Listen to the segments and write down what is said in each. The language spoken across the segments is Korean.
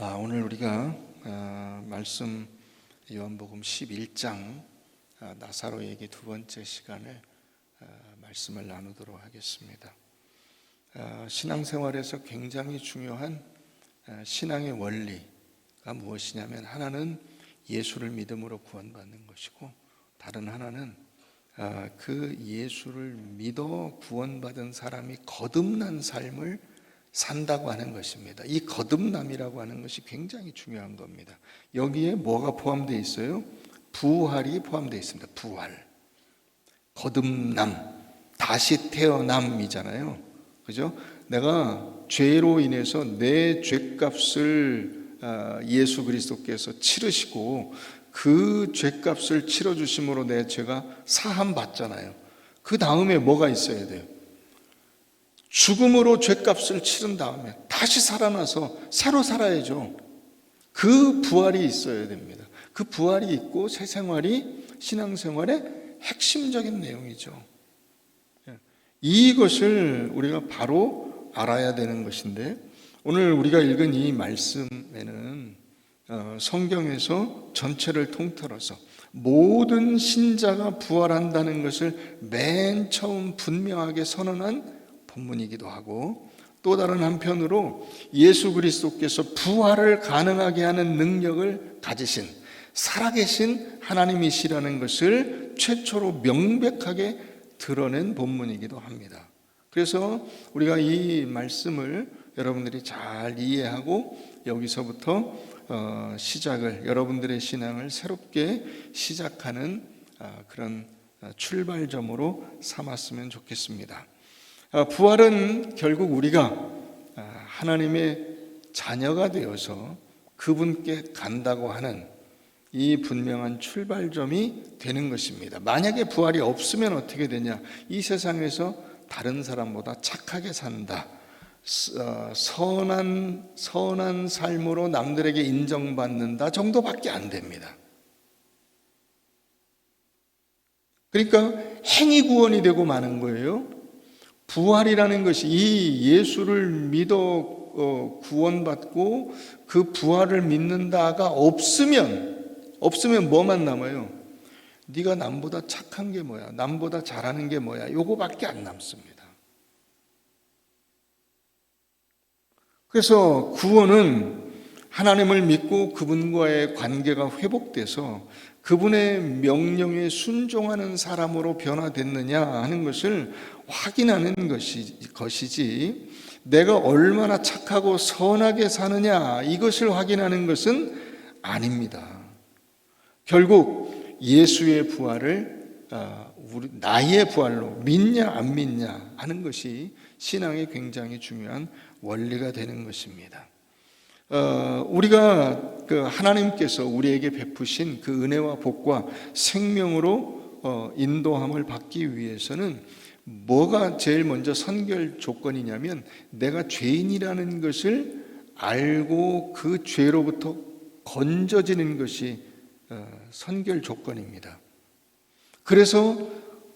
오늘 우리가 말씀 요한복음 11장 나사로 얘기 두 번째 시간을 말씀을 나누도록 하겠습니다. 신앙생활에서 굉장히 중요한 신앙의 원리가 무엇이냐면, 하나는 예수를 믿음으로 구원받는 것이고, 다른 하나는 그 예수를 믿어 구원받은 사람이 거듭난 삶을 산다고 하는 것입니다. 이 거듭남이라고 하는 것이 굉장히 중요한 겁니다. 여기에 뭐가 포함되어 있어요? 부활이 포함되어 있습니다. 부활, 거듭남, 다시 태어남이잖아요. 그죠? 내가 죄로 인해서 내 죄값을 예수 그리스도께서 치르시고, 그 죄값을 치러주심으로 내 죄가 사함 받잖아요. 그 다음에 뭐가 있어야 돼요? 죽음으로 죄값을 치른 다음에 다시 살아나서 새로 살아야죠. 그 부활이 있어야 됩니다. 그 부활이 있고 새 생활이 신앙생활의 핵심적인 내용이죠. 이것을 우리가 바로 알아야 되는 것인데, 오늘 우리가 읽은 이 말씀에는 성경에서 전체를 통틀어서 모든 신자가 부활한다는 것을 맨 처음 분명하게 선언한 본문이기도 하고, 또 다른 한편으로 예수 그리스도께서 부활을 가능하게 하는 능력을 가지신 살아계신 하나님이시라는 것을 최초로 명백하게 드러낸 본문이기도 합니다. 그래서 우리가 이 말씀을 여러분들이 잘 이해하고 여기서부터 시작을, 여러분들의 신앙을 새롭게 시작하는 그런 출발점으로 삼았으면 좋겠습니다. 부활은 결국 우리가 하나님의 자녀가 되어서 그분께 간다고 하는 이 분명한 출발점이 되는 것입니다. 만약에 부활이 없으면 어떻게 되냐? 이 세상에서 다른 사람보다 착하게 산다, 선한 삶으로 남들에게 인정받는다 정도밖에 안 됩니다. 그러니까 행위 구원이 되고 마는 거예요. 부활이라는 것이, 이 예수를 믿어 구원받고 그 부활을 믿는다가 없으면 뭐만 남아요? 네가 남보다 착한 게 뭐야? 남보다 잘하는 게 뭐야? 요거밖에 안 남습니다. 그래서 구원은 하나님을 믿고 그분과의 관계가 회복돼서 그분의 명령에 순종하는 사람으로 변화됐느냐 하는 것을 확인하는 것이지, 내가 얼마나 착하고 선하게 사느냐 이것을 확인하는 것은 아닙니다. 결국 예수의 부활을 나의 부활로 믿냐 안 믿냐 하는 것이 신앙의 굉장히 중요한 원리가 되는 것입니다. 우리가 하나님께서 우리에게 베푸신 그 은혜와 복과 생명으로 인도함을 받기 위해서는 뭐가 제일 먼저 선결 조건이냐면, 내가 죄인이라는 것을 알고 그 죄로부터 건져지는 것이 선결 조건입니다. 그래서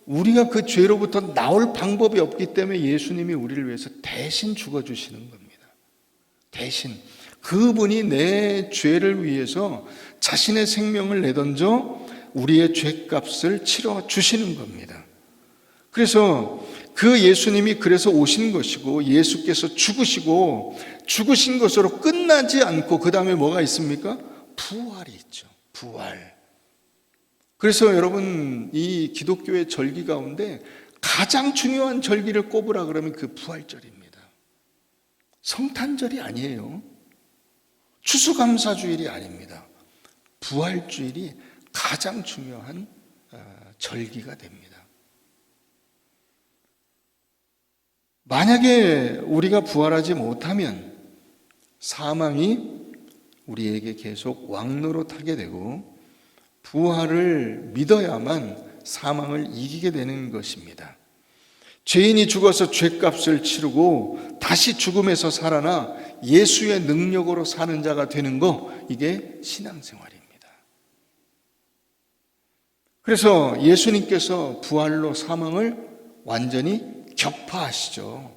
우리가 그 죄로부터 나올 방법이 없기 때문에 예수님이 우리를 위해서 대신 죽어주시는 겁니다. 대신 그분이 내 죄를 위해서 자신의 생명을 내던져 우리의 죄값을 치러 주시는 겁니다. 그래서 그 예수님이 그래서 오신 것이고, 예수께서 죽으시고 죽으신 것으로 끝나지 않고 그 다음에 뭐가 있습니까? 부활이 있죠. 부활. 그래서 여러분, 이 기독교의 절기 가운데 가장 중요한 절기를 꼽으라 그러면 그 부활절입니다. 성탄절이 아니에요. 추수감사주일이 아닙니다. 부활주일이 가장 중요한 절기가 됩니다. 만약에 우리가 부활하지 못하면 사망이 우리에게 계속 왕노릇하게 되고, 부활을 믿어야만 사망을 이기게 되는 것입니다. 죄인이 죽어서 죄값을 치르고 다시 죽음에서 살아나 예수의 능력으로 사는 자가 되는 거, 이게 신앙생활입니다. 그래서 예수님께서 부활로 사망을 완전히 격파하시죠.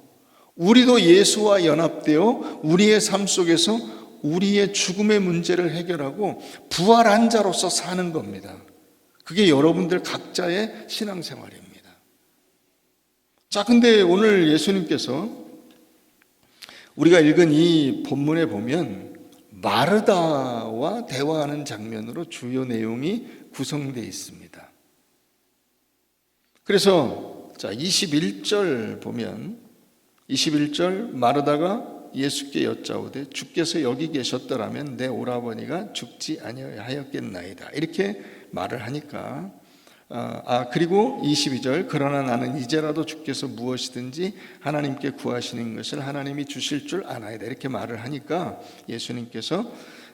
우리도 예수와 연합되어 우리의 삶 속에서 우리의 죽음의 문제를 해결하고 부활한 자로서 사는 겁니다. 그게 여러분들 각자의 신앙생활입니다. 자, 근데 오늘 예수님께서 우리가 읽은 이 본문에 보면 마르다와 대화하는 장면으로 주요 내용이 구성되어 있습니다. 그래서 자, 21절 보면 21절 마르다가 예수께 여짜오되 주께서 여기 계셨더라면 내 오라버니가 죽지 아니하였겠나이다. 이렇게 말을 하니까 그리고 22절 그러나 나는 이제라도 주께서 무엇이든지 하나님께 구하시는 것을 하나님이 주실 줄 아나이다. 이렇게 말을 하니까 예수님께서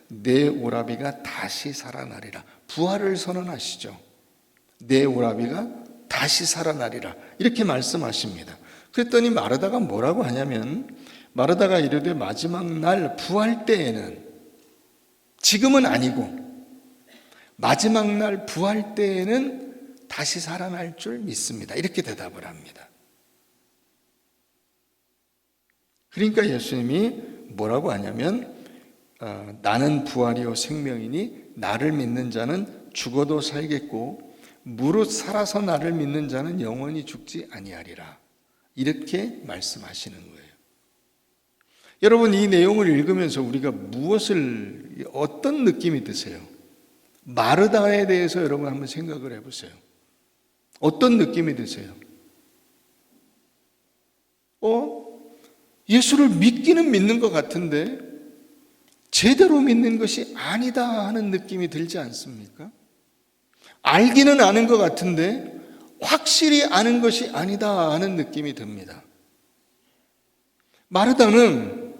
내 오라비가 다시 살아나리라. 부활을 선언하시죠. 내 오라비가 다시 살아나리라. 이렇게 말씀하십니다. 그랬더니 마르다가 뭐라고 하냐면 마르다가 이르되 마지막 날 부활 때에는, 지금은 아니고 마지막 날 부활 때에는 다시 살아날 줄 믿습니다. 이렇게 대답을 합니다. 그러니까 예수님이 뭐라고 하냐면 나는 부활이요 생명이니 나를 믿는 자는 죽어도 살겠고 무릇 살아서 나를 믿는 자는 영원히 죽지 아니하리라. 이렇게 말씀하시는 거예요. 여러분, 이 내용을 읽으면서 우리가 어떤 느낌이 드세요? 마르다에 대해서 여러분 한번 생각을 해보세요. 어떤 느낌이 드세요? 예수를 믿기는 믿는 것 같은데 제대로 믿는 것이 아니다 하는 느낌이 들지 않습니까? 알기는 아는 것 같은데 확실히 아는 것이 아니다 하는 느낌이 듭니다. 마르다는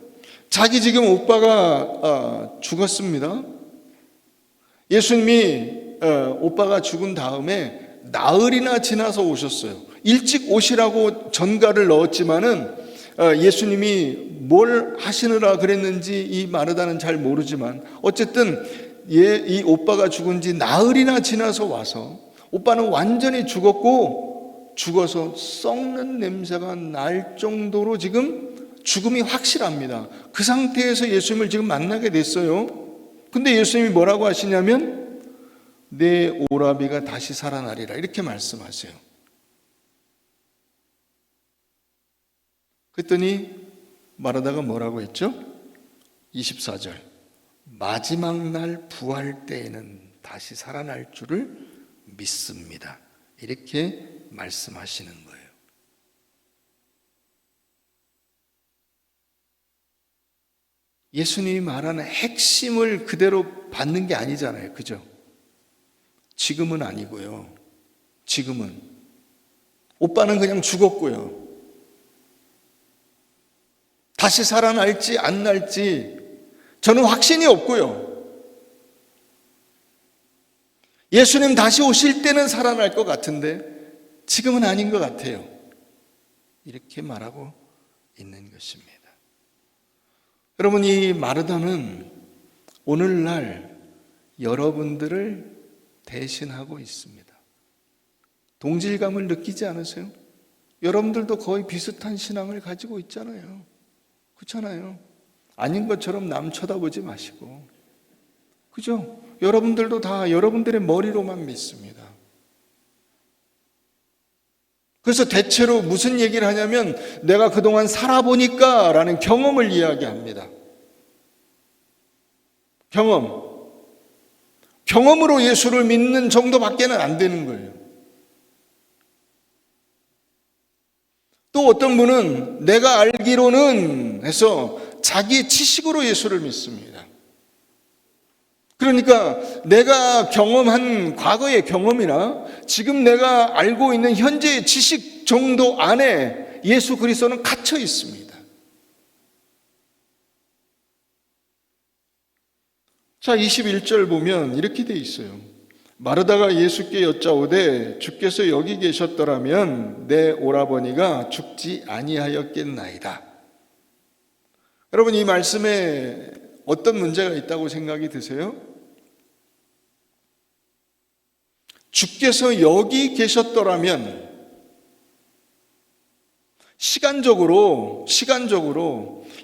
자기 지금 오빠가 죽었습니다. 예수님이 오빠가 죽은 다음에 나흘이나 지나서 오셨어요. 일찍 오시라고 전가를 넣었지만은 예수님이 뭘 하시느라 그랬는지 이 마르다는 잘 모르지만 어쨌든 이 오빠가 죽은 지 나흘이나 지나서 와서 오빠는 완전히 죽어서 썩는 냄새가 날 정도로 지금 죽음이 확실합니다. 그 상태에서 예수님을 지금 만나게 됐어요. 근데 예수님이 뭐라고 하시냐면 내 오라비가 다시 살아나리라 이렇게 말씀하세요. 그랬더니 마르다가 뭐라고 했죠? 24절 마지막 날 부활 때에는 다시 살아날 줄을 믿습니다. 이렇게 말씀하시는 거예요. 예수님이 말하는 핵심을 그대로 받는 게 아니잖아요. 그죠? 지금은 아니고요. 지금은. 오빠는 그냥 죽었고요. 다시 살아날지 안 날지 저는 확신이 없고요. 예수님 다시 오실 때는 살아날 것 같은데 지금은 아닌 것 같아요. 이렇게 말하고 있는 것입니다. 여러분, 이 마르다는 오늘날 여러분들을 대신하고 있습니다. 동질감을 느끼지 않으세요? 여러분들도 거의 비슷한 신앙을 가지고 있잖아요. 그렇잖아요. 아닌 것처럼 남 쳐다보지 마시고. 그죠? 여러분들도 다 여러분들의 머리로만 믿습니다. 그래서 대체로 무슨 얘기를 하냐면 내가 그동안 살아보니까 라는 경험을 이야기합니다. 경험으로 예수를 믿는 정도밖에는 안 되는 거예요. 또 어떤 분은 내가 알기로는 해서 자기의 지식으로 예수를 믿습니다. 그러니까 내가 경험한 과거의 경험이나 지금 내가 알고 있는 현재의 지식 정도 안에 예수 그리스도는 갇혀 있습니다. 자, 21절 보면 이렇게 돼 있어요. 마르다가 예수께 여짜오되 주께서 여기 계셨더라면 내 오라버니가 죽지 아니하였겠나이다. 여러분, 이 말씀에 어떤 문제가 있다고 생각이 드세요? 주께서 여기 계셨더라면 시간적으로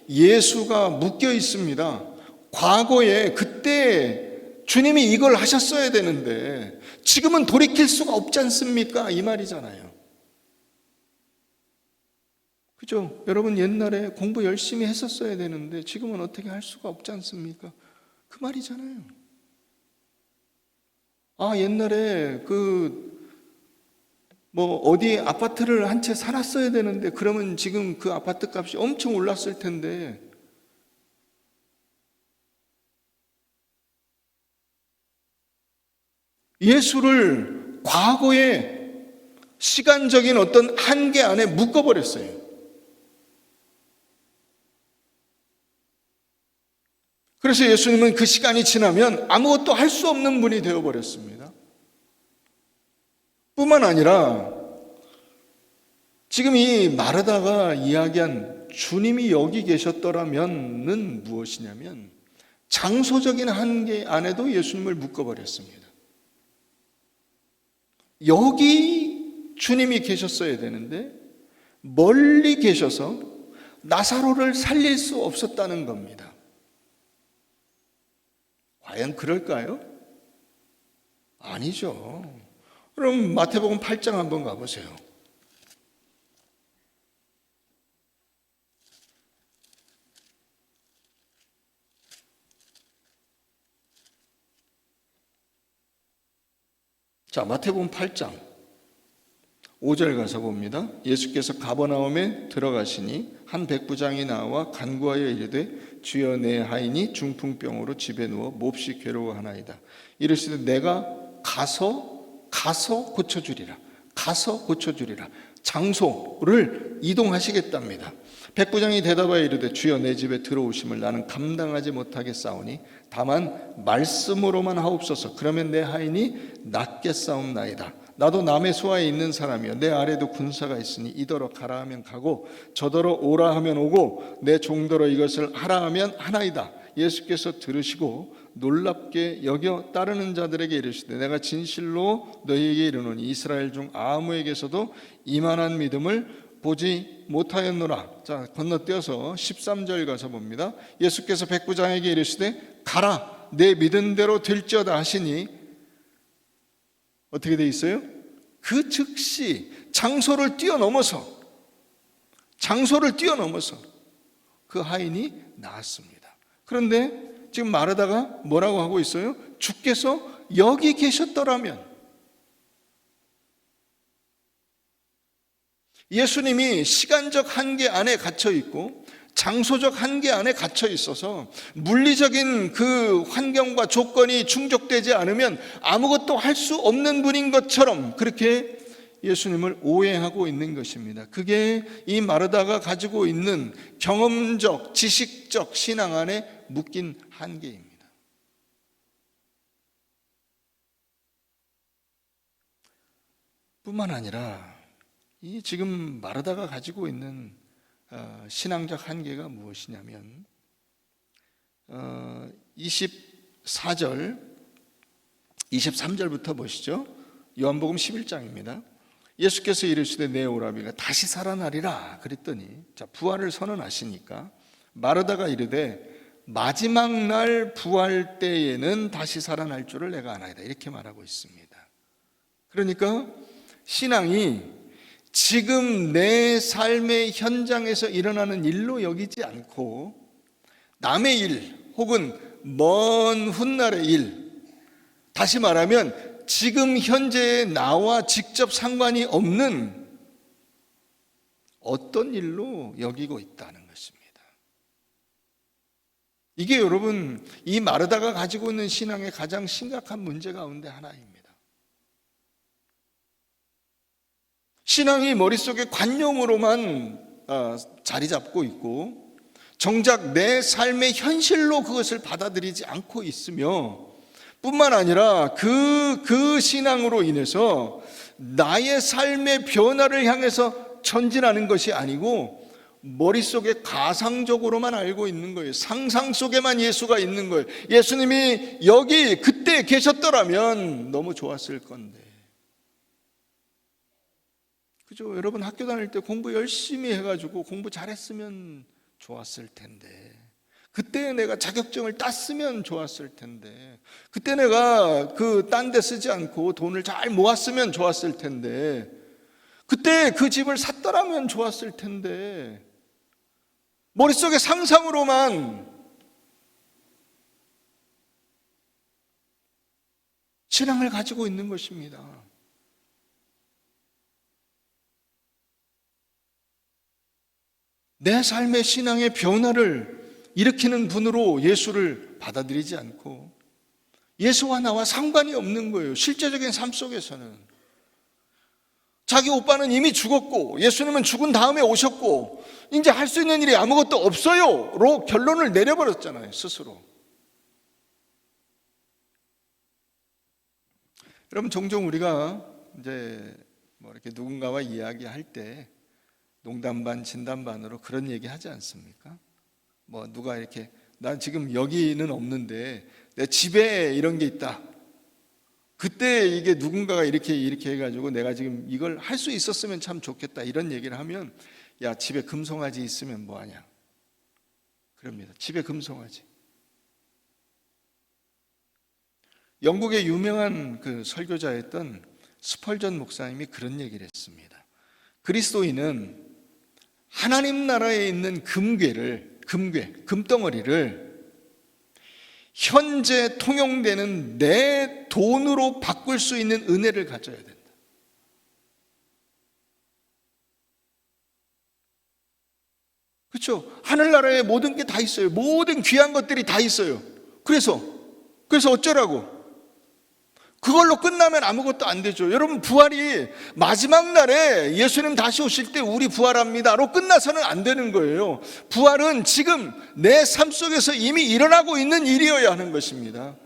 예수가 묶여 있습니다. 과거에 그때 주님이 이걸 하셨어야 되는데 지금은 돌이킬 수가 없지 않습니까? 이 말이잖아요. 그죠? 여러분 옛날에 공부 열심히 했었어야 되는데 지금은 어떻게 할 수가 없지 않습니까? 그 말이잖아요. 옛날에 어디 아파트를 한 채 살았어야 되는데 그러면 지금 그 아파트 값이 엄청 올랐을 텐데 예수를 과거의 시간적인 어떤 한계 안에 묶어버렸어요. 그래서 예수님은 그 시간이 지나면 아무것도 할 수 없는 분이 되어버렸습니다. 뿐만 아니라 지금 이 마르다가 이야기한 주님이 여기 계셨더라면은 무엇이냐면 장소적인 한계 안에도 예수님을 묶어버렸습니다. 여기 주님이 계셨어야 되는데 멀리 계셔서 나사로를 살릴 수 없었다는 겁니다. 과연 그럴까요? 아니죠. 그럼 마태복음 8장 한번 가보세요. 자, 마태복음 8장 5절 가서 봅니다. 예수께서 가버나움에 들어가시니 한 백부장이 나와 간구하여 이르되 주여 내 하인이 중풍병으로 집에 누워 몹시 괴로워하나이다. 이르시되 내가 가서 고쳐주리라. 가서 고쳐주리라. 장소를 이동하시겠답니다. 백부장이 대답하여 이르되 주여 내 집에 들어오심을 나는 감당하지 못하겠사오니 다만 말씀으로만 하옵소서. 그러면 내 하인이 낫겠사옵나이다. 나도 남의 수하에 있는 사람이요 내 아래도 군사가 있으니 이더러 가라 하면 가고 저더러 오라 하면 오고 내 종더러 이것을 하라 하면 하나이다. 예수께서 들으시고 놀랍게 여겨 따르는 자들에게 이르시되 내가 진실로 너희에게 이르노니 이스라엘 중 아무에게서도 이만한 믿음을 보지 못하였노라. 자, 건너뛰어서 13절 가서 봅니다. 예수께서 백부장에게 이르시되 가라 내 믿은 대로 될지어다 하시니 어떻게 돼 있어요? 그 즉시 장소를 뛰어넘어서 그 하인이 나았습니다. 그런데 지금 마르다가 뭐라고 하고 있어요? 주께서 여기 계셨더라면. 예수님이 시간적 한계 안에 갇혀 있고 장소적 한계 안에 갇혀 있어서 물리적인 그 환경과 조건이 충족되지 않으면 아무것도 할 수 없는 분인 것처럼 그렇게 예수님을 오해하고 있는 것입니다. 그게 이 마르다가 가지고 있는 경험적, 지식적 신앙 안에 묶인 한계입니다. 뿐만 아니라 이 지금 마르다가 가지고 있는 신앙적 한계가 무엇이냐면 24절, 23절부터 보시죠. 요한복음 11장입니다. 예수께서 이르시되 내 오라비가 다시 살아나리라 그랬더니 자, 부활을 선언하시니까 마르다가 이르되 마지막 날 부활 때에는 다시 살아날 줄을 내가 아나이다 이렇게 말하고 있습니다. 그러니까 신앙이 지금 내 삶의 현장에서 일어나는 일로 여기지 않고 남의 일 혹은 먼 훗날의 일, 다시 말하면 지금 현재의 나와 직접 상관이 없는 어떤 일로 여기고 있다는 것입니다. 이게 여러분 이 마르다가 가지고 있는 신앙의 가장 심각한 문제 가운데 하나입니다. 신앙이 머릿속에 관념으로만 자리 잡고 있고 정작 내 삶의 현실로 그것을 받아들이지 않고 있으며 뿐만 아니라 그 신앙으로 인해서 나의 삶의 변화를 향해서 전진하는 것이 아니고 머릿속에 가상적으로만 알고 있는 거예요. 상상 속에만 예수가 있는 거예요. 예수님이 여기 그때 계셨더라면 너무 좋았을 건데. 그죠? 여러분 학교 다닐 때 공부 열심히 해가지고 공부 잘했으면 좋았을 텐데 그때 내가 자격증을 땄으면 좋았을 텐데, 그때 내가 딴 데 쓰지 않고 돈을 잘 모았으면 좋았을 텐데, 그때 그 집을 샀더라면 좋았을 텐데, 머릿속에 상상으로만 신앙을 가지고 있는 것입니다. 내 삶의 신앙의 변화를 일으키는 분으로 예수를 받아들이지 않고 예수와 나와 상관이 없는 거예요. 실제적인 삶 속에서는 자기 오빠는 이미 죽었고 예수님은 죽은 다음에 오셨고 이제 할 수 있는 일이 아무것도 없어요 로 결론을 내려버렸잖아요, 스스로. 여러분, 종종 우리가 이제 이렇게 누군가와 이야기할 때 농담 반 진담 반으로 그런 얘기 하지 않습니까? 누가 이렇게, 난 지금 여기는 없는데 내 집에 이런 게 있다. 그때 이게 누군가가 이렇게 해가지고 내가 지금 이걸 할 수 있었으면 참 좋겠다, 이런 얘기를 하면, 야, 집에 금송아지 있으면 뭐하냐, 그럽니다. 집에 금송아지. 영국의 유명한 설교자였던 스펄전 목사님이 그런 얘기를 했습니다. 그리스도인은 하나님 나라에 있는 금덩어리를 현재 통용되는 내 돈으로 바꿀 수 있는 은혜를 가져야 된다. 그렇죠? 하늘나라에 모든 게 다 있어요. 모든 귀한 것들이 다 있어요. 그래서 어쩌라고? 그걸로 끝나면 아무것도 안 되죠. 여러분, 부활이 마지막 날에 예수님 다시 오실 때 우리 부활합니다로 끝나서는 안 되는 거예요. 부활은 지금 내 삶 속에서 이미 일어나고 있는 일이어야 하는 것입니다.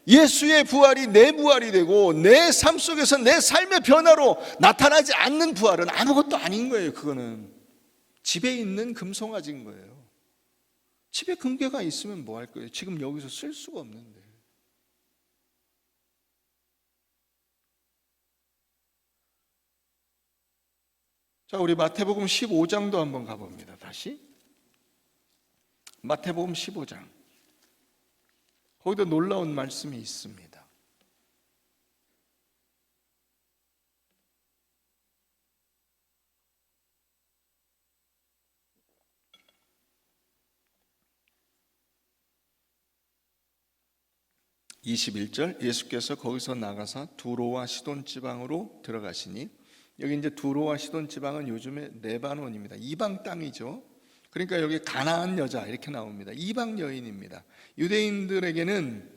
예수의 부활이 내 부활이 되고 내 삶 속에서 내 삶의 변화로 나타나지 않는 부활은 아무것도 아닌 거예요. 그거는 집에 있는 금송아지인 거예요. 집에 금괴가 있으면 뭐 할 거예요? 지금 여기서 쓸 수가 없는데. 자, 우리 마태복음 15장도 한번 가봅니다. 다시 마태복음 15장. 거기도 놀라운 말씀이 있습니다. (21절) 예수께서 거기서 나가사 두로와 시돈 지방으로 들어가시니, 여기 이제 두로와 시돈 지방은 요즘에 레바논입니다. 이방 땅이죠. 그러니까 여기 가나안 여자 이렇게 나옵니다. 이방 여인입니다. 유대인들에게는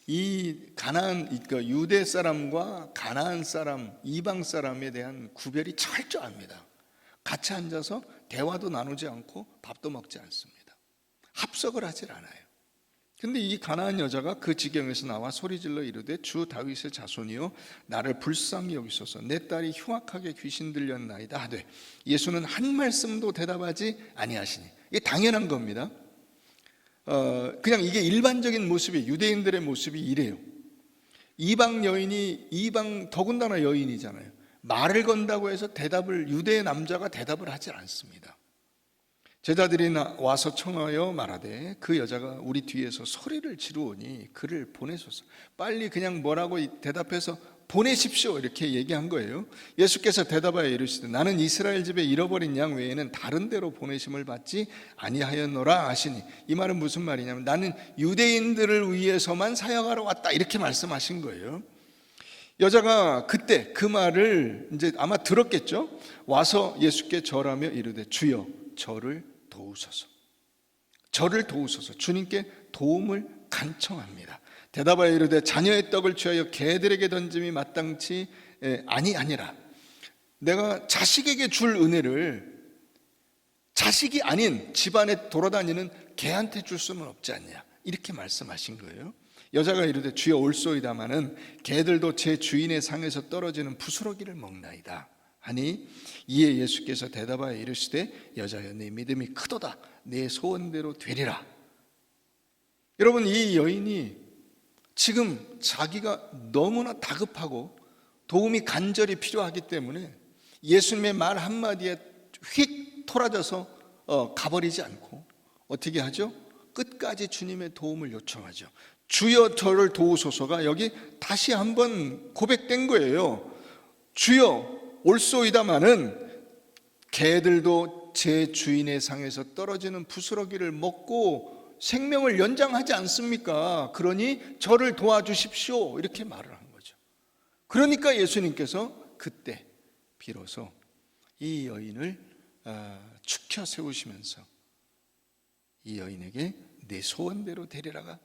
이 가나안, 그러니까 유대 사람과 가나안 사람, 이방 사람에 대한 구별이 철저합니다. 같이 앉아서 대화도 나누지 않고 밥도 먹지 않습니다. 합석을 하질 않아요. 근데 이 가나안 여자가 그 지경에서 나와 소리질러 이르되, 주 다윗의 자손이여 나를 불쌍히 여기소서, 내 딸이 흉악하게 귀신 들렸나이다 하되, 예수는 한 말씀도 대답하지 아니하시니. 이게 당연한 겁니다. 그냥 이게 일반적인 모습이, 유대인들의 모습이 이래요. 이방 여인이, 더군다나 여인이잖아요. 말을 건다고 해서 유대 남자가 대답을 하지 않습니다. 제자들이 와서 청하여 말하되, 그 여자가 우리 뒤에서 소리를 지르오니 그를 보내소서. 빨리 그냥 뭐라고 대답해서 보내십시오 이렇게 얘기한 거예요. 예수께서 대답하여 이르시되, 나는 이스라엘 집에 잃어버린 양 외에는 다른 데로 보내심을 받지 아니하였노라 하시니. 이 말은 무슨 말이냐면, 나는 유대인들을 위해서만 사역하러 왔다 이렇게 말씀하신 거예요. 여자가 그때 그 말을 이제 아마 들었겠죠. 와서 예수께 절하며 이르되, 주여 저를 도우소서. 주님께 도움을 간청합니다. 대답하여 이르되, 자녀의 떡을 취하여 개들에게 던짐이 마땅치 아니하니라. 내가 자식에게 줄 은혜를 자식이 아닌 집안에 돌아다니는 개한테 줄 수는 없지 않냐, 이렇게 말씀하신 거예요. 여자가 이르되, 주여 올소이다마는 개들도 제 주인의 상에서 떨어지는 부스러기를 먹나이다 하니, 이에 예수께서 대답하여 이르시되, 여자여 네 믿음이 크도다, 내 소원대로 되리라. 여러분, 이 여인이 지금 자기가 너무나 다급하고 도움이 간절히 필요하기 때문에 예수님의 말 한마디에 휙 토라져서 가버리지 않고 어떻게 하죠? 끝까지 주님의 도움을 요청하죠. 주여 저를 도우소서가 여기 다시 한번 고백된 거예요. 주여 올소이다마는 개들도 제 주인의 상에서 떨어지는 부스러기를 먹고 생명을 연장하지 않습니까? 그러니 저를 도와주십시오. 이렇게 말을 한 거죠. 그러니까 예수님께서 그때 비로소 이 여인을 축혀 세우시면서 이 여인에게 내 소원대로 되리라가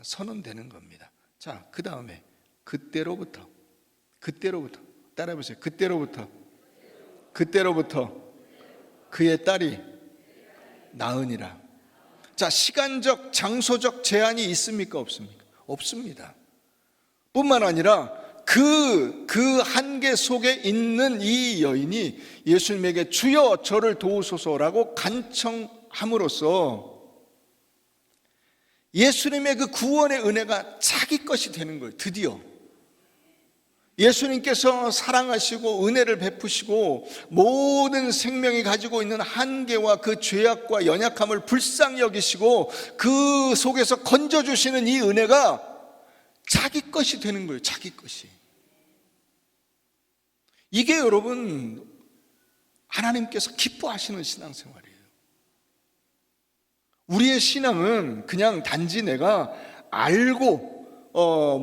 선언되는 겁니다. 자, 그 다음에 그때로부터 따라해보세요. 그때로부터 그의 딸이 나으니라. 자, 시간적 장소적 제한이 있습니까? 없습니까? 없습니다. 뿐만 아니라 그 한계 속에 있는 이 여인이 예수님에게 주여 저를 도우소서라고 간청함으로써 예수님의 그 구원의 은혜가 자기 것이 되는 거예요. 드디어 예수님께서 사랑하시고 은혜를 베푸시고 모든 생명이 가지고 있는 한계와 그 죄악과 연약함을 불쌍히 여기시고 그 속에서 건져주시는 이 은혜가 자기 것이 되는 거예요. 자기 것이. 이게 여러분 하나님께서 기뻐하시는 신앙생활이에요. 우리의 신앙은 그냥 단지 내가 알고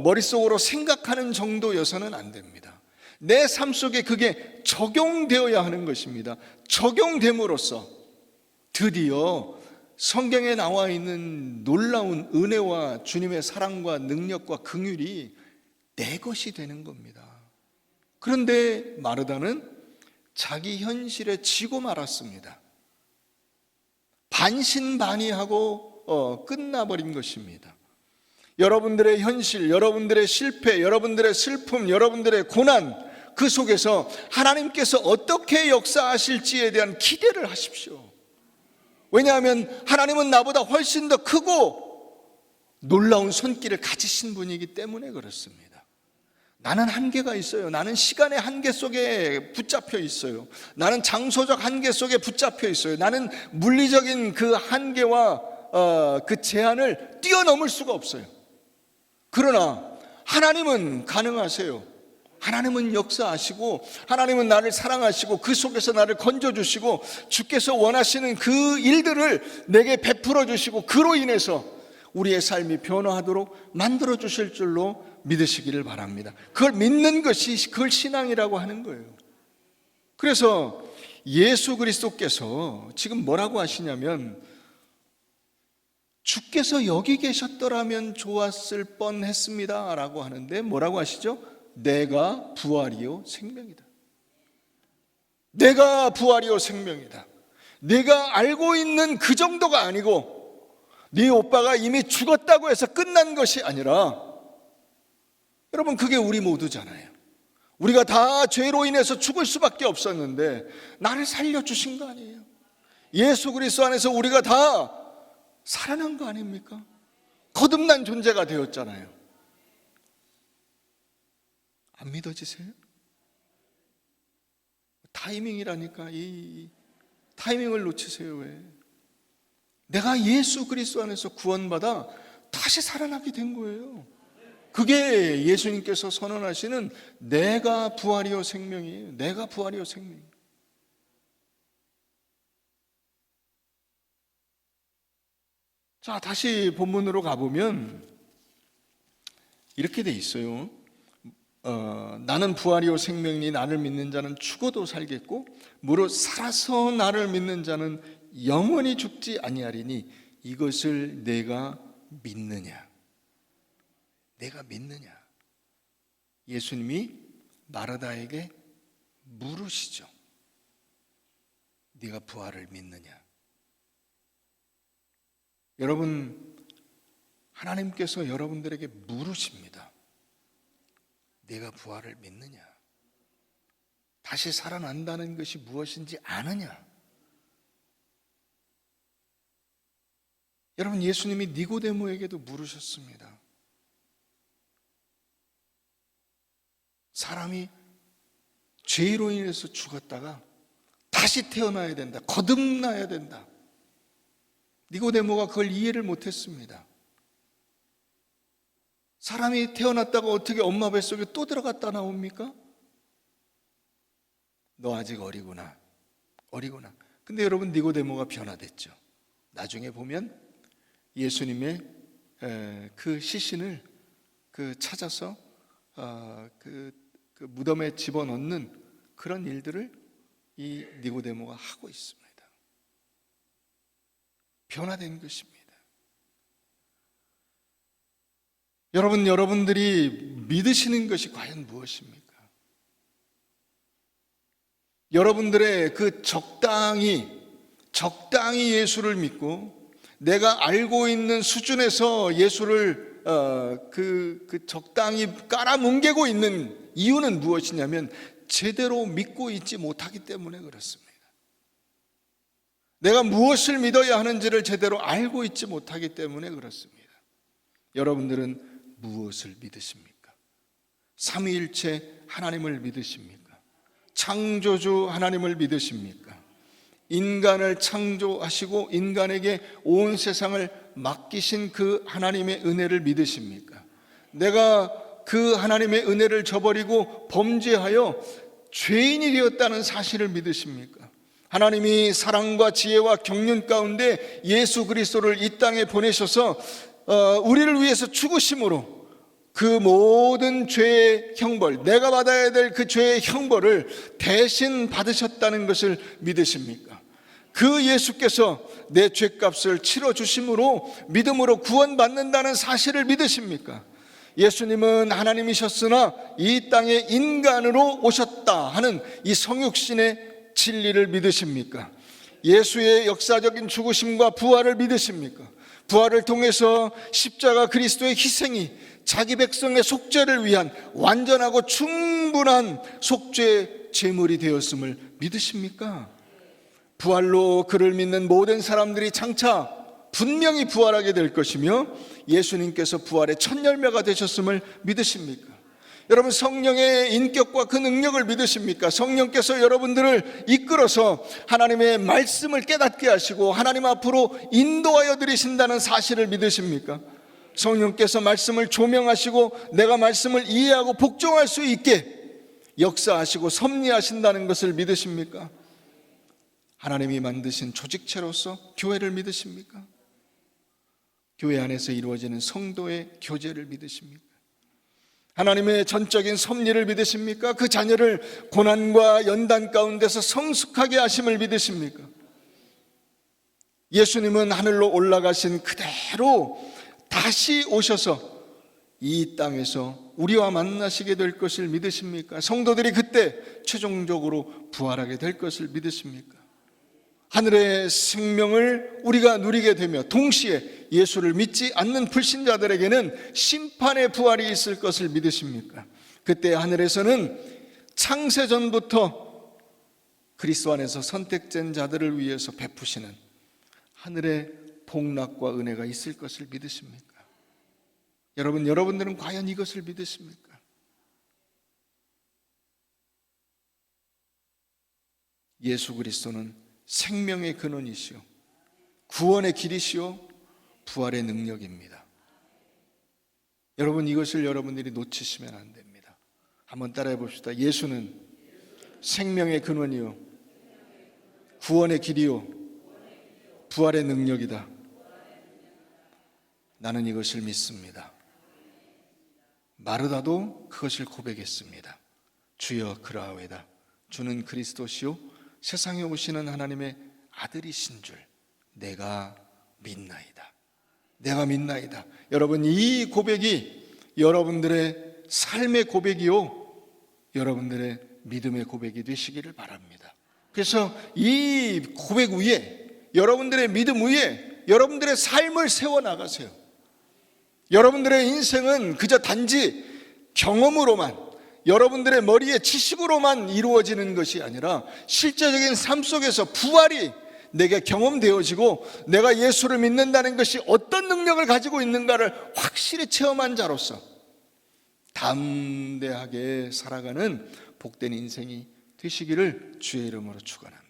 머릿속으로 생각하는 정도여서는 안 됩니다. 내 삶 속에 그게 적용되어야 하는 것입니다. 적용됨으로써 드디어 성경에 나와 있는 놀라운 은혜와 주님의 사랑과 능력과 긍휼이 내 것이 되는 겁니다. 그런데 마르다는 자기 현실에 지고 말았습니다. 반신반의하고 끝나버린 것입니다. 여러분들의 현실, 여러분들의 실패, 여러분들의 슬픔, 여러분들의 고난, 그 속에서 하나님께서 어떻게 역사하실지에 대한 기대를 하십시오. 왜냐하면 하나님은 나보다 훨씬 더 크고 놀라운 손길을 가지신 분이기 때문에 그렇습니다. 나는 한계가 있어요. 나는 시간의 한계 속에 붙잡혀 있어요. 나는 장소적 한계 속에 붙잡혀 있어요. 나는 물리적인 그 한계와 그 제한을 뛰어넘을 수가 없어요. 그러나 하나님은 가능하세요. 하나님은 역사하시고 하나님은 나를 사랑하시고 그 속에서 나를 건져주시고 주께서 원하시는 그 일들을 내게 베풀어 주시고 그로 인해서 우리의 삶이 변화하도록 만들어 주실 줄로 믿으시기를 바랍니다. 그걸 믿는 것이 그걸 신앙이라고 하는 거예요. 그래서 예수 그리스도께서 지금 뭐라고 하시냐면 주께서 여기 계셨더라면 좋았을 뻔했습니다 라고 하는데 뭐라고 하시죠? 내가 부활이요 생명이다. 내가 부활이요 생명이다. 내가 알고 있는 그 정도가 아니고 네 오빠가 이미 죽었다고 해서 끝난 것이 아니라 여러분 그게 우리 모두잖아요. 우리가 다 죄로 인해서 죽을 수밖에 없었는데 나를 살려주신 거 아니에요. 예수 그리스도 안에서 우리가 다 살아난 거 아닙니까? 거듭난 존재가 되었잖아요. 안 믿어지세요? 타이밍이라니까. 이 타이밍을 놓치세요. 왜? 내가 예수 그리스도 안에서 구원받아 다시 살아나게 된 거예요. 그게 예수님께서 선언하시는 내가 부활이요 생명이에요. 내가 부활이요 생명이에요. 자, 다시 본문으로 가보면 이렇게 돼 있어요. 나는 부활이요 생명이니 나를 믿는 자는 죽어도 살겠고 무릇 살아서 나를 믿는 자는 영원히 죽지 아니하리니 이것을 내가 믿느냐? 내가 믿느냐? 예수님이 마르다에게 물으시죠. 네가 부활을 믿느냐? 여러분, 하나님께서 여러분들에게 물으십니다. 네가 부활을 믿느냐? 다시 살아난다는 것이 무엇인지 아느냐? 여러분, 예수님이 니고데모에게도 물으셨습니다. 사람이 죄로 인해서 죽었다가 다시 태어나야 된다. 거듭나야 된다. 니고데모가 그걸 이해를 못했습니다. 사람이 태어났다가 어떻게 엄마 뱃속에 또 들어갔다 나옵니까? 너 아직 어리구나. 근데 여러분, 니고데모가 변화됐죠. 나중에 보면 예수님의 그 시신을 찾아서 그 무덤에 집어넣는 그런 일들을 이 니고데모가 하고 있습니다. 변화된 것입니다. 여러분들이 믿으시는 것이 과연 무엇입니까? 여러분들의 그 적당히 예수를 믿고 내가 알고 있는 수준에서 예수를 적당히 깔아뭉개고 있는 이유는 무엇이냐면 제대로 믿고 있지 못하기 때문에 그렇습니다. 내가 무엇을 믿어야 하는지를 제대로 알고 있지 못하기 때문에 그렇습니다. 여러분들은 무엇을 믿으십니까? 삼위일체 하나님을 믿으십니까? 창조주 하나님을 믿으십니까? 인간을 창조하시고 인간에게 온 세상을 맡기신 그 하나님의 은혜를 믿으십니까? 내가 그 하나님의 은혜를 저버리고 범죄하여 죄인이 되었다는 사실을 믿으십니까? 하나님이 사랑과 지혜와 경륜 가운데 예수 그리스도를 이 땅에 보내셔서 우리를 위해서 죽으심으로 그 모든 죄의 형벌, 내가 받아야 될 그 죄의 형벌을 대신 받으셨다는 것을 믿으십니까? 그 예수께서 내 죄값을 치러주심으로 믿음으로 구원받는다는 사실을 믿으십니까? 예수님은 하나님이셨으나 이 땅에 인간으로 오셨다 하는 이 성육신의 진리를 믿으십니까? 예수의 역사적인 죽으심과 부활을 믿으십니까? 부활을 통해서 십자가 그리스도의 희생이 자기 백성의 속죄를 위한 완전하고 충분한 속죄 제물이 되었음을 믿으십니까? 부활로 그를 믿는 모든 사람들이 장차 분명히 부활하게 될 것이며 예수님께서 부활의 첫 열매가 되셨음을 믿으십니까? 여러분, 성령의 인격과 그 능력을 믿으십니까? 성령께서 여러분들을 이끌어서 하나님의 말씀을 깨닫게 하시고 하나님 앞으로 인도하여 드리신다는 사실을 믿으십니까? 성령께서 말씀을 조명하시고 내가 말씀을 이해하고 복종할 수 있게 역사하시고 섭리하신다는 것을 믿으십니까? 하나님이 만드신 조직체로서 교회를 믿으십니까? 교회 안에서 이루어지는 성도의 교제를 믿으십니까? 하나님의 전적인 섭리를 믿으십니까? 그 자녀를 고난과 연단 가운데서 성숙하게 하심을 믿으십니까? 예수님은 하늘로 올라가신 그대로 다시 오셔서 이 땅에서 우리와 만나시게 될 것을 믿으십니까? 성도들이 그때 최종적으로 부활하게 될 것을 믿으십니까? 하늘의 생명을 우리가 누리게 되며 동시에 예수를 믿지 않는 불신자들에게는 심판의 부활이 있을 것을 믿으십니까? 그때 하늘에서는 창세전부터 그리스도 안에서 선택된 자들을 위해서 베푸시는 하늘의 복락과 은혜가 있을 것을 믿으십니까? 여러분들은 과연 이것을 믿으십니까? 예수 그리스도는 생명의 근원이시오, 구원의 길이시오, 부활의 능력입니다. 여러분, 이것을 여러분들이 놓치시면 안 됩니다. 한번 따라해 봅시다. 예수는 생명의 근원이요, 구원의 길이요, 부활의 능력이다. 나는 이것을 믿습니다. 마르다도 그것을 고백했습니다. 주여 그라하오이다. 주는 그리스도시요 세상에 오시는 하나님의 아들이신 줄 내가 믿나이다. 내가 믿나이다. 여러분, 이 고백이 여러분들의 삶의 고백이요, 여러분들의 믿음의 고백이 되시기를 바랍니다. 그래서 이 고백 위에, 여러분들의 믿음 위에 여러분들의 삶을 세워나가세요. 여러분들의 인생은 그저 단지 경험으로만, 여러분들의 머리의 지식으로만 이루어지는 것이 아니라 실제적인 삶 속에서 부활이 내게 경험되어지고 내가 예수를 믿는다는 것이 어떤 능력을 가지고 있는가를 확실히 체험한 자로서 담대하게 살아가는 복된 인생이 되시기를 주의 이름으로 축원합니다.